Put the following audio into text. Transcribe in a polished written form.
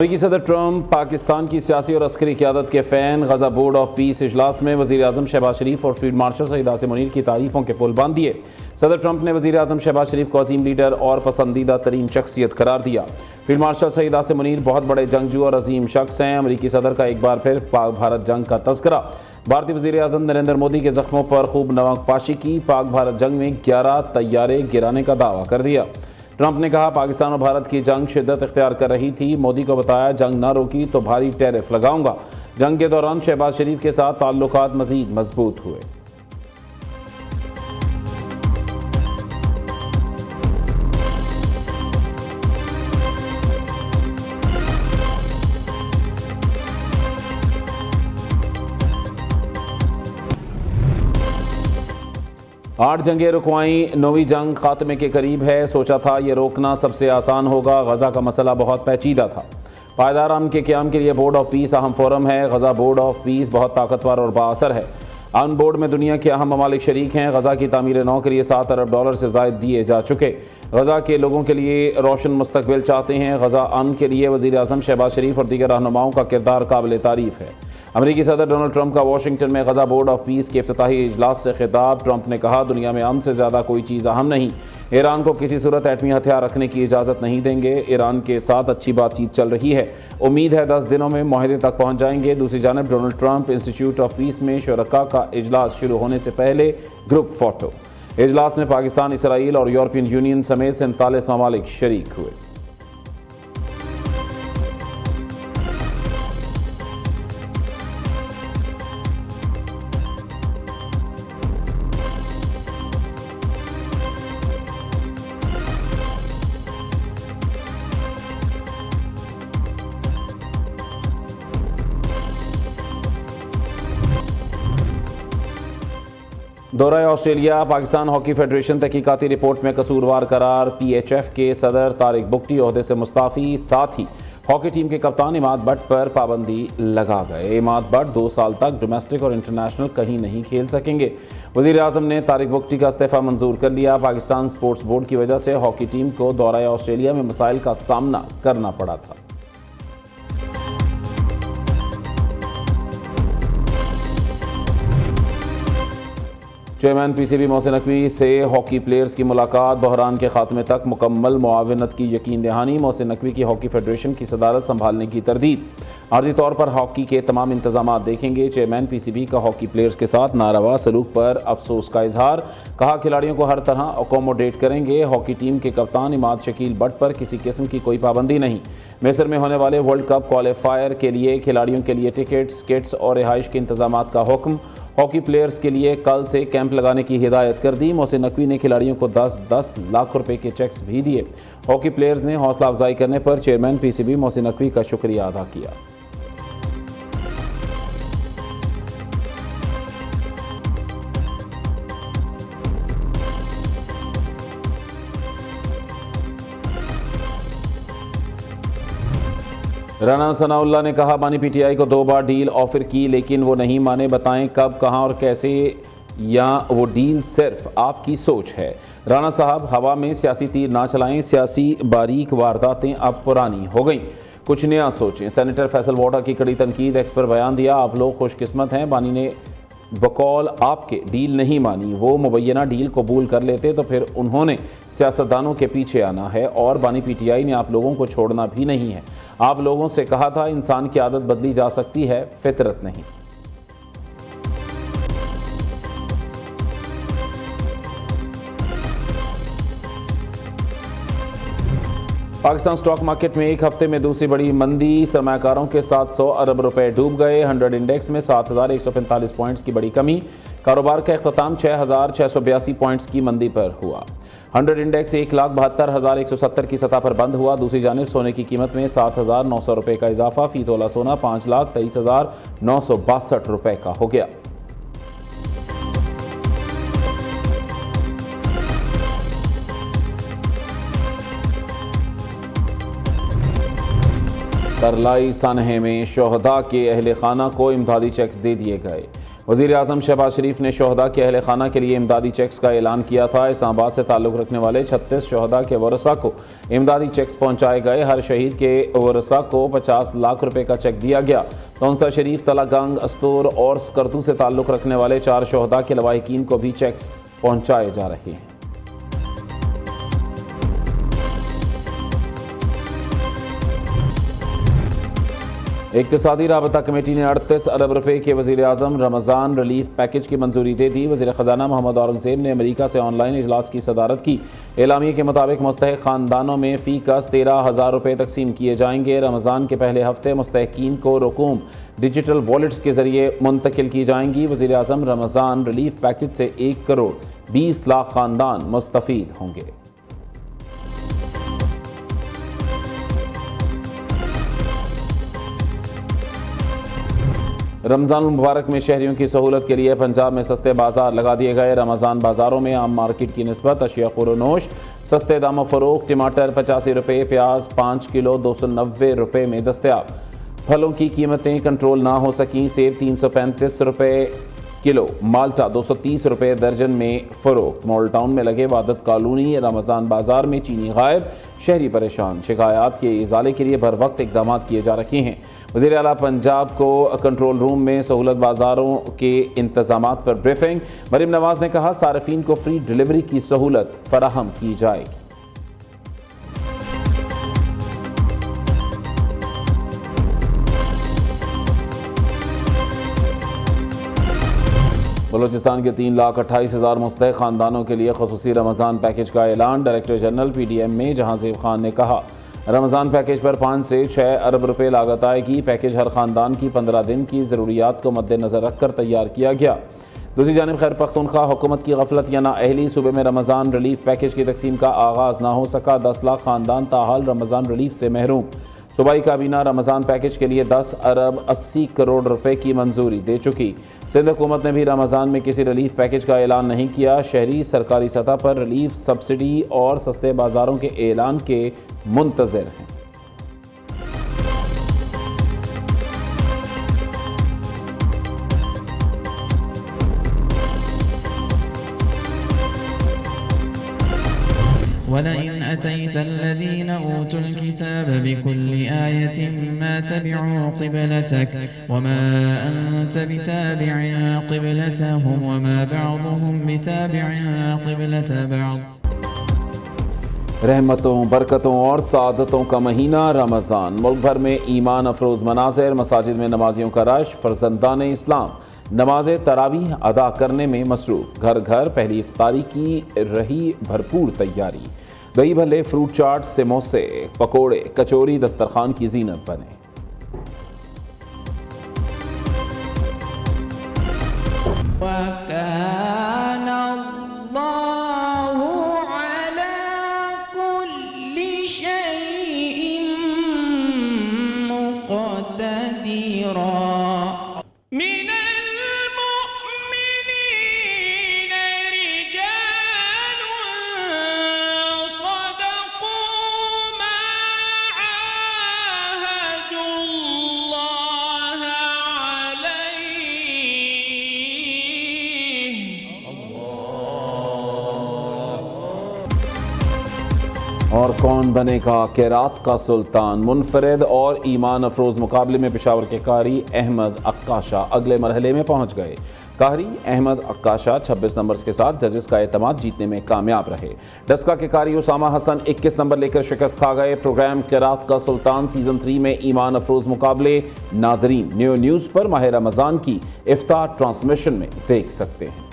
अमेरिकी सदर ट्रंप पाकिस्तान की सियासी और अस्करी क़यादत के fan Gaza Board of Peace इजलास में वज़ीर आज़म शहबाज शरीफ और फील्ड मार्शल सईद आसिम मुनीर की तारीफ़ों के पुल बांध दिए। सदर ट्रंप ने वज़ीर आज़म शहबाज शरीफ को अजीम लीडर और पसंदीदा तरीन शख्सियत करार दिया। फील्ड मार्शल सईद आसिम मुनीर बहुत बड़े जंगजू और अजीम शख्स हैं। अमेरिकी सदर का एक बार फिर पाक भारत जंग का तस्करा। भारतीय वज़ीर आज़म नरेंद्र मोदी के जख्मों पर खूब नमकपाशी की। पाक भारत जंग में 11 तैयारे गिराने का दावा कर दिया। ट्रंप ने कहा पाकिस्तान और भारत की जंग शिद्दत इख्तियार कर रही थी। मोदी को बताया जंग ना रोकी तो भारी टैरिफ लगाऊंगा। जंग के दौरान शहबाज शरीफ के साथ ताल्लुकात मजीद मजबूत हुए। आठ जंगें रुकवाई, नौवीं जंग खात्मे के करीब है। सोचा था ये रोकना सबसे आसान होगा। गजा का मसला बहुत पेचीदा था। पायदार अमन के क़याम के लिए बोर्ड ऑफ पीस अहम फोरम है। गजा बोर्ड ऑफ पीस बहुत ताकतवर और बाअसर है। अमन बोर्ड में दुनिया के अहम ममालिक शरीक हैं। गजा की तामीर नौ के लिए $7 अरब से ज़ायद दिए जा चुके। गजा के लोगों के लिए रोशन मुस्तकबिल चाहते हैं। गजा अमन के लिए वज़ीर आज़म शहबाज शरीफ और दीगर रहनुमाओं का किरदार काबिल तारीफ़ है। अमेरिकी सदर डोनाल्ड ट्रंप का वाशिंगटन में गजा बोर्ड ऑफ पीस के इफ्तिताही इजलास से खिताब। ट्रंप ने कहा दुनिया में अमन से ज़्यादा कोई चीज़ अहम नहीं। ईरान को किसी सूरत एटमी हथियार रखने की इजाज़त नहीं देंगे। ईरान के साथ अच्छी बातचीत चल रही है। उम्मीद है 10 दिनों में मुआहदे तक पहुँच जाएंगे। दूसरी जानब Donald Trump institute of peace में शुरका का इजलास शुरू होने से पहले ग्रुप फोटो। इजलास में पाकिस्तान, इसराइल और यूरोपियन यूनियन समेत 47 ममालिक शरीक हुए। दौरा ऑस्ट्रेलिया, पाकिस्तान हॉकी फेडरेशन तहकीकाती रिपोर्ट में कसूरवार करार। PHF के सदर तारिक बुगटी ओहदे से मुस्ताफ़ी। साथ ही हॉकी टीम के कप्तान इमाद बट पर पाबंदी लगा गए। इमाद बट 2 साल तक डोमेस्टिक और इंटरनेशनल कहीं नहीं खेल सकेंगे। वज़ीर आज़म ने तारिक बुगटी का इस्तीफ़ा मंजूर कर लिया। पाकिस्तान स्पोर्ट्स बोर्ड की वजह से हॉकी टीम को दौरा ऑस्ट्रेलिया में मसाइल का सामना करना पड़ा था। चेयरमैन PCB मोहसिन नकवी से हॉकी प्लेयर्स की मुलाकात। बहरान के खात्मे तक मुकम्मल मुआवनत की यकीन दहानी। मोहसिन नकवी की हॉकी फेडरेशन की सदारत संभालने की तरदीद। आर्जी तौर पर हॉकी के तमाम इंतजाम देखेंगे। चेयरमैन PCB का हॉकी प्लेयर्स के साथ नारवा सलूक पर अफसोस का इजहार। कहा खिलाड़ियों को हर तरह अकोमोडेट करेंगे। हॉकी टीम के कप्तान इमाद शकील बट पर किसी किस्म की कोई पाबंदी नहीं। मिस्र में होने वाले वर्ल्ड कप क्वालिफायर के लिए खिलाड़ियों के लिए टिकट्स, किट्स और रिहाइश के इंतजाम का हुक्म। हॉकी प्लेयर्स के लिए कल से कैंप लगाने की हिदायत कर दी। मोहसिन नकवी ने खिलाड़ियों को 10-10 लाख रुपए के चेक्स भी दिए। हॉकी प्लेयर्स ने हौसला अफजाई करने पर चेयरमैन PCB मोहसिन नकवी का शुक्रिया अदा किया। राना सनाउल्लाह ने कहा बानी PTI को 2 बार डील ऑफर की लेकिन वो नहीं माने। बताएं कब, कहां और कैसे, या वो डील सिर्फ आपकी सोच है। राना साहब हवा में सियासी तीर ना चलाएं। सियासी बारीक वारदातें अब पुरानी हो गई, कुछ नया सोचें। सेनेटर फैसल वोटा की कड़ी तनकीद। एक्स पर बयान दिया आप लोग खुशकिस्मत हैं, बानी ने बकौल आपके डील नहीं मानी। वो मुबैना डील कबूल कर लेते तो फिर उन्होंने सियासतदानों के पीछे आना है और बानी PTI ने आप लोगों को छोड़ना भी नहीं है। आप लोगों से कहा था इंसान की आदत बदली जा सकती है, फितरत नहीं। पाकिस्तान स्टॉक मार्केट में एक हफ्ते में दूसरी बड़ी मंदी। सरमायाकारों के 700 अरब रुपए डूब गए। 100 इंडेक्स में 7,145 पॉइंट्स की बड़ी कमी। कारोबार का अख्ताम 6,682 पॉइंट्स की मंदी पर हुआ। 100 इंडेक्स 1,72,170 की सतह पर बंद हुआ। दूसरी जानिब सोने की कीमत में 7,900 रुपए का इजाफा। फी तोला सोना 5,23,962 रुपए का हो गया। करलाई सानहे में शोहदा के अहले खाना को इमदादी चेक्स दे दिए गए। वज़ीर आज़म शहबाज शरीफ ने शोहदा के अहल खाना के लिए इमदादी चेक्स का ऐलान किया था। इस्लामाबाद से ताल्लुक़ रखने वाले 36 शोहदा के वरसा को इमदादी चेक्स पहुँचाए गए। हर शहीद के वरसा को 50 लाख रुपए का चेक दिया गया। तौंसा शरीफ, तलागंग, अस्तूर और स्कर्दू से ताल्लुक़ रखने वाले 4 शोहदा के लवाहिकीन को भी चेक्स पहुँचाए जा रहे हैं। इक़्तिसादी राबता कमेटी ने 38 अरब रुपए के वज़ीर आज़म रमज़ान रिलीफ पैकेज की मंजूरी दे दी। वज़ीर ख़जाना मोहम्मद औरंगज़ेब ने अमेरिका से ऑनलाइन इजलास की सदारत की। एलामिया के मुताबिक मुस्तहिक़ ख़ानदानों में फ़ी कस 13,000 रुपये तकसीम किए जाएंगे। रमज़ान के पहले हफ्ते मुस्तहिक़ीन को रकूम डिजिटल वॉलेट्स के ज़रिए मुंतकिल की जाएंगी। वज़ीर आज़म रमज़ान रिलीफ पैकेज से 1 करोड़ 20 लाख ख़ानदान मुस्तफ़ीद होंगे। रमज़ान मुबारक में शहरियों की सहूलत के लिए पंजाब में सस्ते बाजार लगा दिए गए। रमज़ान बाज़ारों में आम मार्केट की निस्बत अशिया ख़ुरोनोश सस्ते दामों फ़रोख्त। टमाटर 85 रुपये, प्याज 5 किलो 290 रुपये में दस्तयाब। फलों की कीमतें कंट्रोल ना हो सकीं। सेब 335 रुपये किलो, माल्टा 230 रुपये दर्जन में फ़रोख्त। मॉडल टाउन में लगे वादत कॉलोनी रमज़ान बाज़ार में चीनी गायब, शहरी परेशान। शिकायत के इज़ाले के लिए बर वक्त इक़दाम किए जा रहे हैं। वज़ीर आला पंजाब को कंट्रोल रूम में सहूलत बाज़ारों के इंतज़ामात पर ब्रीफिंग। मरीम नवाज़ ने कहा, सार्फिन को फ्री डिलीवरी की सहूलत फराहम की जाएगी। बलूचिस्तान के 3,28,000 मुस्तहिक़ ख़ानदानों के लिए ख़ुसूसी रमज़ान पैकेज का ऐलान। डायरेक्टर जनरल PDM में जहांज़ेब खान ने कहा, रमज़ान पैकेज पर 5 से 6 अरब रुपए लागत आएगी। पैकेज हर ख़ानदान की 15 दिन की ज़रूरियात को मद्देनज़र रखकर तैयार किया गया। दूसरी जानिब खैर पख्तूनख्वा हुकूमत की गफलत या नाअहली, सूबे में रमज़ान रिलीफ पैकेज की तकसीम का आगाज़ ना हो सका। 10 लाख ख़ानदान ताहाल रमज़ान रिलीफ से महरूम। सूबाई काबीना रमज़ान पैकेज के लिए 10 अरब 80 करोड़ रुपए की मंजूरी दे चुकी। सिंध हुकूमत ने भी रमज़ान में किसी रिलीफ पैकेज का ऐलान नहीं किया। शहरी सरकारी सतह पर रिलीफ, सब्सिडी और सस्ते बाज़ारों के ऐलान के मुंतज़िर हैं। वलइन अतैतल्लज़ीन ऊतुल किताब बिकुल्लि आयतिन मा तबिअू क़िबलतक वमा अंत बिताबिअन क़िबलतहुम वमा बअदुहुम बिताबिअन क़िबलत बअद। रहमतों, बरकतों और सादतों का महीना रमज़ान। मुल्क भर में ईमान अफरोज़ मनाज़िर, मसाजिद में नमाजियों का रश। फ़र्ज़ंदान इस्लाम नमाज तरावीह अदा करने में मसरूफ़। घर घर पहली इफ्तारी की रही भरपूर तैयारी। दही भल्ले, फ्रूट चाट, समोसे, पकोड़े, कचौरी दस्तरखान की जीनत बने। और कौन बनेगा किरात का सुल्तान। मुनफरिद और ईमान अफरोज मुकाबले में पेशावर के कारी अहमद अक्काशा अगले मरहले में पहुंच गए। कारी अहमद अक्काशा 26 नंबर्स के साथ जजेस का एतमाद जीतने में कामयाब रहे। डस्का के कारी उसामा हसन 21 नंबर लेकर शिकस्त खा गए। प्रोग्राम किरात का सुल्तान सीजन 3 में ईमान अफरोज मुकाबले नाजरीन न्यू न्यूज़ पर माह रमज़ान की इफ्तार ट्रांसमिशन में देख सकते हैं।